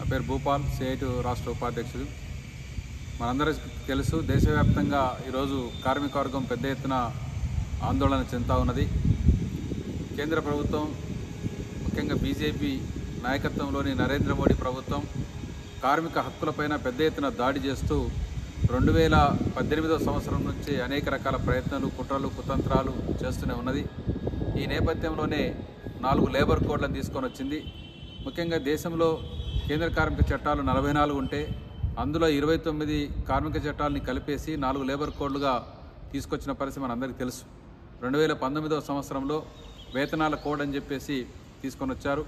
పేరు భూపాల్, సిఐటి రాష్ట్ర ఉపాధ్యక్షుడు. మనందరికీ తెలుసు, దేశవ్యాప్తంగా ఈరోజు కార్మిక వర్గం పెద్ద ఎత్తున ఆందోళన చెందుతూ ఉన్నది. కేంద్ర ప్రభుత్వం, ముఖ్యంగా బీజేపీ నాయకత్వంలోని నరేంద్ర మోడీ ప్రభుత్వం కార్మిక హక్కులపైన పెద్ద ఎత్తున దాడి చేస్తూ 2018 సంవత్సరం నుంచి అనేక రకాల ప్రయత్నాలు, కుట్రలు, కుతంత్రాలు చేస్తూనే ఉన్నది. ఈ నేపథ్యంలోనే 4 లేబర్ కోడ్లను తీసుకొని వచ్చింది. ముఖ్యంగా దేశంలో కేంద్ర కార్మిక చట్టాలు 44 ఉంటే అందులో 29 కార్మిక చట్టాలని కలిపేసి 4 లేబర్ కోడ్లుగా తీసుకొచ్చిన పరిస్థితి మనందరికీ తెలుసు. 2019 సంవత్సరంలో వేతనాల కోడ్ అని చెప్పేసి తీసుకొని వచ్చారు.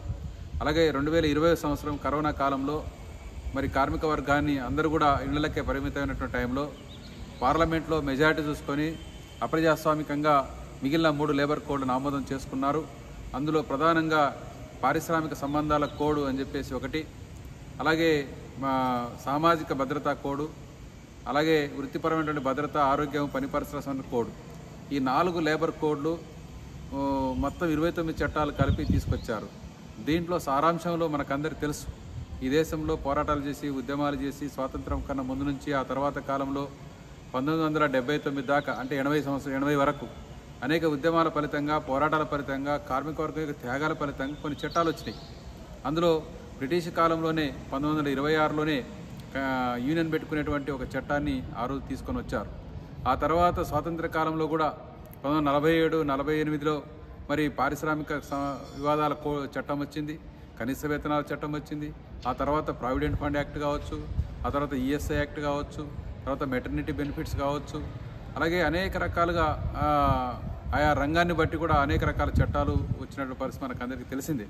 అలాగే 2020 సంవత్సరం కరోనా కాలంలో మరి కార్మిక వర్గాన్ని అందరూ కూడా ఇళ్లకే పరిమితమైనటువంటి టైంలో పార్లమెంట్లో మెజారిటీ చూసుకొని అప్రజాస్వామికంగా మిగిలిన 3 లేబర్ కోడ్లను ఆమోదం చేసుకున్నారు. అందులో ప్రధానంగా పారిశ్రామిక సంబంధాల కోడ్ అని చెప్పేసి ఒకటి, అలాగే సామాజిక భద్రతా కోడ్, అలాగే వృత్తిపరమైనటువంటి భద్రత, ఆరోగ్యం, పని పరిశ్రమ కోడ్, ఈ 4 లేబర్ కోడ్లు మొత్తం 29 చట్టాలు కలిపి తీసుకొచ్చారు. దీంట్లో సారాంశంలో మనకందరికీ తెలుసు, ఈ దేశంలో పోరాటాలు చేసి, ఉద్యమాలు చేసి, స్వాతంత్రం కన్నా ముందు నుంచి ఆ తర్వాత కాలంలో 1979 దాకా, అంటే 80 వరకు అనేక ఉద్యమాల ఫలితంగా, పోరాటాల ఫలితంగా, కార్మిక వర్గ త్యాగాల ఫలితంగా కొన్ని చట్టాలు వచ్చినాయి. అందులో బ్రిటిష్ కాలంలోనే 1926లోనే యూనియన్ పెట్టుకునేటువంటి ఒక చట్టాన్ని ఆ రోజు తీసుకొని వచ్చారు. ఆ తర్వాత స్వాతంత్ర కాలంలో కూడా 1947, 48లో మరి పారిశ్రామిక వివాదాల చట్టం వచ్చింది, కనీస వేతనాల చట్టం వచ్చింది. ఆ తర్వాత ప్రావిడెంట్ ఫండ్ యాక్ట్ కావచ్చు, ఆ తర్వాత ఈఎస్ఐ యాక్ట్ కావచ్చు, తర్వాత మెటర్నిటీ బెనిఫిట్స్ కావచ్చు, అలాగే అనేక రకాలుగా ఆయా రంగాన్ని బట్టి కూడా అనేక రకాల చట్టాలు వచ్చినటువంటి పరిస్థితి మనకు అందరికీ తెలిసిందే.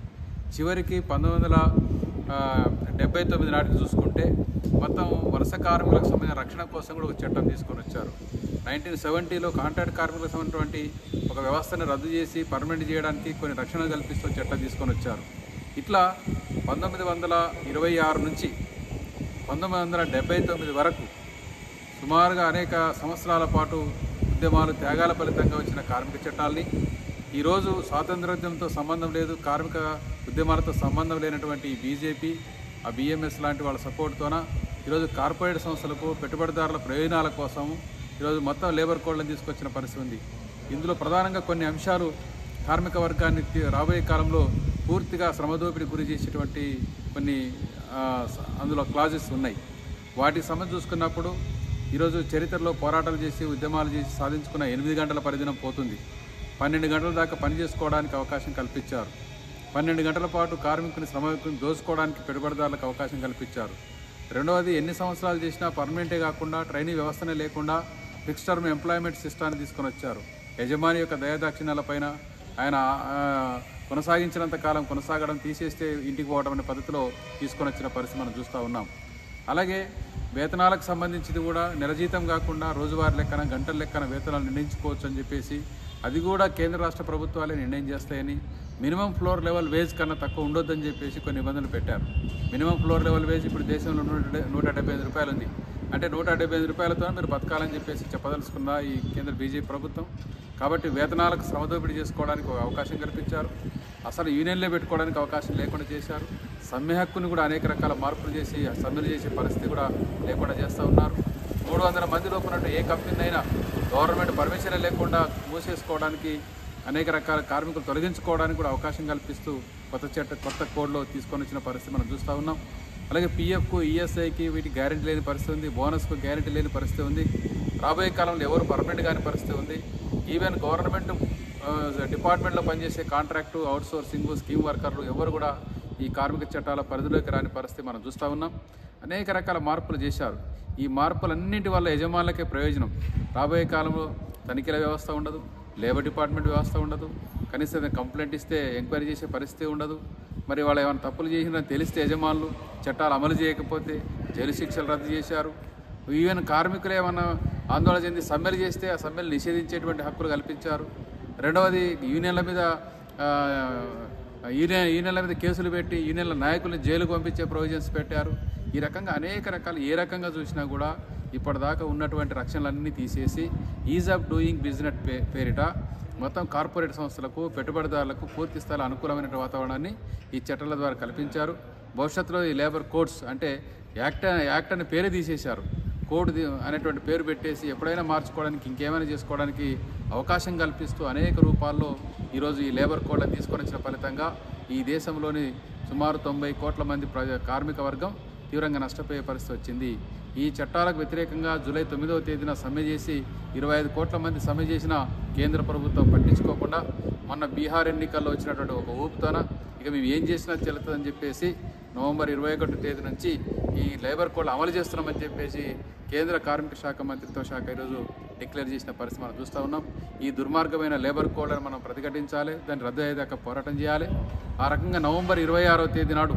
చివరికి 1979 నాటికి చూసుకుంటే మొత్తం వలస కార్మికులకు సంబంధించిన రక్షణ కోసం కూడా ఒక చట్టం తీసుకొని వచ్చారు. 1970లో కాంట్రాక్ట్ కార్మికులకు సంబంధించినటువంటి ఒక వ్యవస్థను రద్దు చేసి పర్మనెంట్ చేయడానికి కొన్ని రక్షణ కల్పిస్తూ చట్టం తీసుకొని వచ్చారు. ఇట్లా 1926 నుంచి 1979 వరకు సుమారుగా అనేక సంవత్సరాల పాటు ఉద్యమాలు, త్యాగాల ఫలితంగా వచ్చిన కార్మిక చట్టాలని ఈరోజు స్వాతంత్రోద్యమంతో సంబంధం లేదు, కార్మిక ఉద్యమాలతో సంబంధం లేనటువంటి బీజేపీ, ఆ బీఎంఎస్ లాంటి వాళ్ళ సపోర్ట్తోన ఈరోజు కార్పొరేట్ సంస్థలకు, పెట్టుబడిదారుల ప్రయోజనాల కోసం ఈరోజు మొత్తం లేబర్ కోడ్లను తీసుకొచ్చిన పరిస్థితి ఉంది. ఇందులో ప్రధానంగా కొన్ని అంశాలు కార్మిక వర్గాన్ని రాబోయే కాలంలో పూర్తిగా శ్రమదోపిడి గురి చేసేటువంటి కొన్ని అందులో క్లాజెస్ ఉన్నాయి. వాటికి సంబంధించి చూసుకున్నప్పుడు ఈరోజు చరిత్రలో పోరాటాలు చేసి, ఉద్యమాలు చేసి సాధించుకున్న 8 గంటల పరిదినం పోతుంది. 12 గంటల దాకా పని చేసుకోవడానికి అవకాశం కల్పించారు. 12 గంటల పాటు కార్మికుని శ్రమను దోచుకోవడానికి పెట్టుబడిదారులకు అవకాశం కల్పించారు. రెండవది, ఎన్ని సంవత్సరాలు చేసినా పర్మనెంటే కాకుండా ట్రైనీ వ్యవస్థనే లేకుండా ఫిక్స్డ్ టర్మ్ ఎంప్లాయ్మెంట్ సిస్టాన్ని తీసుకొని వచ్చారు. యజమాని యొక్క దయాదాక్షిణ్యాలపైన ఆయన కొనసాగించినంత కాలం కొనసాగడం, తీసేస్తే ఇంటికి పోవడం అనే పద్ధతిలో తీసుకొని వచ్చిన పరిస్థితి మనం చూస్తూ ఉన్నాం. అలాగే వేతనాలకు సంబంధించింది కూడా నెల జీతం కాకుండా రోజువారీ లెక్కన, గంటల లెక్కన వేతనాలు నిర్ణయించుకోవచ్చు అని చెప్పేసి అది కూడా కేంద్ర రాష్ట్ర ప్రభుత్వాలే నిర్ణయం చేస్తాయని, మినిమం ఫ్లోర్ లెవెల్ వేజ్ కన్నా తక్కువ ఉండొద్దని చెప్పేసి కొన్ని నిబంధనలు పెట్టారు. మినిమం ఫ్లోర్ లెవెల్ వేజ్ ఇప్పుడు దేశంలో 175 రూపాయలు ఉంది. అంటే 175 రూపాయలతో మీరు బతకాలని చెప్పేసి చెప్పదలుచుకున్న ఈ కేంద్ర బీజేపీ ప్రభుత్వం. కాబట్టి వేతనాలకు శ్రమదోపిడీ చేసుకోవడానికి ఒక అవకాశం కల్పించారు. అసలు యూనియన్లే పెట్టుకోవడానికి అవకాశం లేకుండా చేశారు. సమ్మె హక్కుని కూడా అనేక రకాల మార్పులు చేసి సమ్మెలు చేసే పరిస్థితి కూడా లేకుండా చేస్తూ ఉన్నారు. 300 మంది లోపు ఉన్నట్టు ఏ కంపెనీనైనా గవర్నమెంట్ పర్మిషన్ లేకుండా మూసేసుకోవడానికి, అనేక రకాల కార్మికులు తొలగించుకోవడానికి కూడా అవకాశం కల్పిస్తూ కొత్త కోడ్లో తీసుకొని వచ్చిన పరిస్థితి మనం చూస్తూ ఉన్నాం. అలాగే పీఎఫ్కు, ఈఎస్ఐకి వీటికి గ్యారెంటీ లేని పరిస్థితి ఉంది. బోనస్కు గ్యారెంటీ లేని పరిస్థితి ఉంది. రాబోయే కాలంలో ఎవరు పర్మనెంట్ కాని పరిస్థితి ఉంది. ఈవెన్ గవర్నమెంట్ డిపార్ట్మెంట్లో పనిచేసే కాంట్రాక్టు, అవుట్సోర్సింగ్, స్కీమ్ వర్కర్లు ఎవరు కూడా ఈ కార్మిక చట్టాల పరిధిలోకి రాని పరిస్థితి మనం చూస్తూ ఉన్నాం. అనేక రకాల మార్పులు చేశారు. ఈ మార్పులన్నింటి వల్ల యజమానులకే ప్రయోజనం. రాబోయే కాలంలో తనిఖీల వ్యవస్థ ఉండదు, లేబర్ డిపార్ట్మెంట్ వ్యవస్థ ఉండదు, కనీసం కంప్లైంట్ ఇస్తే ఎంక్వైరీ చేసే పరిస్థితి ఉండదు. మరి వాళ్ళు ఏమైనా తప్పులు చేసినా తెలిస్తే యజమానులు చట్టాలు అమలు చేయకపోతే జైలు శిక్షలు రద్దు చేశారు. ఈవెన్ కార్మికులు ఏమన్నా ఆందోళన చెంది సమ్మెలు చేస్తే ఆ సమ్మెలు నిషేధించేటువంటి హక్కులు కల్పించారు. రెండవది, యూనియన్ల మీద కేసులు పెట్టి యూనియన్ల నాయకుల్ని జైలుకు పంపించే ప్రొవిజన్స్ పెట్టారు. ఈ రకంగా అనేక రకాలు ఏ రకంగా చూసినా కూడా ఇప్పటిదాకా ఉన్నటువంటి రక్షణలన్నీ తీసేసి ఈజ్ ఆఫ్ డూయింగ్ బిజినెస్ పేరిట మొత్తం కార్పొరేట్ సంస్థలకు, పెట్టుబడిదారులకు పూర్తి స్థాయిలో అనుకూలమైన వాతావరణాన్ని ఈ చట్టాల ద్వారా కల్పించారు. భవిష్యత్తులో ఈ లేబర్ కోడ్స్ అంటే యాక్ట్ అనే పేరే తీసేశారు. కోడ్ అనేటువంటి పేరు పెట్టేసి ఎప్పుడైనా మార్చుకోవడానికి ఇంకేమైనా చేసుకోవడానికి అవకాశం కల్పిస్తూ అనేక రూపాల్లో ఈరోజు ఈ లేబర్ కోడ్లను తీసుకొని వచ్చిన ఫలితంగా ఈ దేశంలోని సుమారు 90 కోట్ల మంది కార్మిక వర్గం తీవ్రంగా నష్టపోయే పరిస్థితి వచ్చింది. ఈ చట్టాలకు వ్యతిరేకంగా జూలై 9వ తేదీన సమ్మె చేసి 25 కోట్ల మంది సమ్మె చేసిన కేంద్ర ప్రభుత్వం పట్టించుకోకుండా మొన్న బీహార్ ఎన్నికల్లో వచ్చినటువంటి ఒక ఊపుతోన ఇక మేము ఏం చేసినా చెల్లుతుందని చెప్పేసి నవంబర్ 21 తేదీ నుంచి ఈ లేబర్ కోడ్ అమలు చేస్తున్నామని చెప్పేసి కేంద్ర కార్మిక శాఖ మంత్రిత్వ శాఖ ఈరోజు డిక్లేర్ చేసిన పరిస్థితి మనం చూస్తూ ఉన్నాం. ఈ దుర్మార్గమైన లేబర్ కోడ్లను మనం ప్రతిఘటించాలి, దాన్ని రద్దు అయ్యేదాకా పోరాటం చేయాలి. ఆ రకంగా నవంబర్ 26వ తేదీ నాడు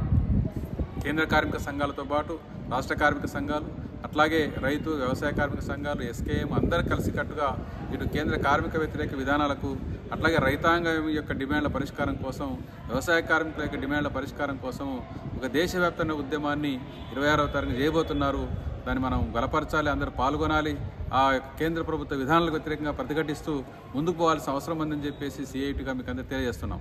కేంద్ర కార్మిక సంఘాలతో పాటు రాష్ట్ర కార్మిక సంఘాలు, అట్లాగే రైతు వ్యవసాయ కార్మిక సంఘాలు, ఎస్కేఎం అందరూ కలిసికట్టుగా ఇటు కేంద్ర కార్మిక వ్యతిరేక విధానాలకు, అట్లాగే రైతాంగం యొక్క డిమాండ్ల పరిష్కారం కోసం, వ్యవసాయ కార్మికుల యొక్క డిమాండ్ల పరిష్కారం కోసం ఒక దేశవ్యాప్తంగా ఉద్యమాన్ని 26వ తారీఖున చేయబోతున్నారు. దాన్ని మనం బలపరచాలి, అందరూ పాల్గొనాలి. ఆ కేంద్ర ప్రభుత్వ విధానాలకు వ్యతిరేకంగా ప్రతిఘటిస్తూ ముందుకు పోవాల్సిన అవసరం ఉందని చెప్పేసి సిఐటిగా మీకు అందరూ తెలియజేస్తున్నాం.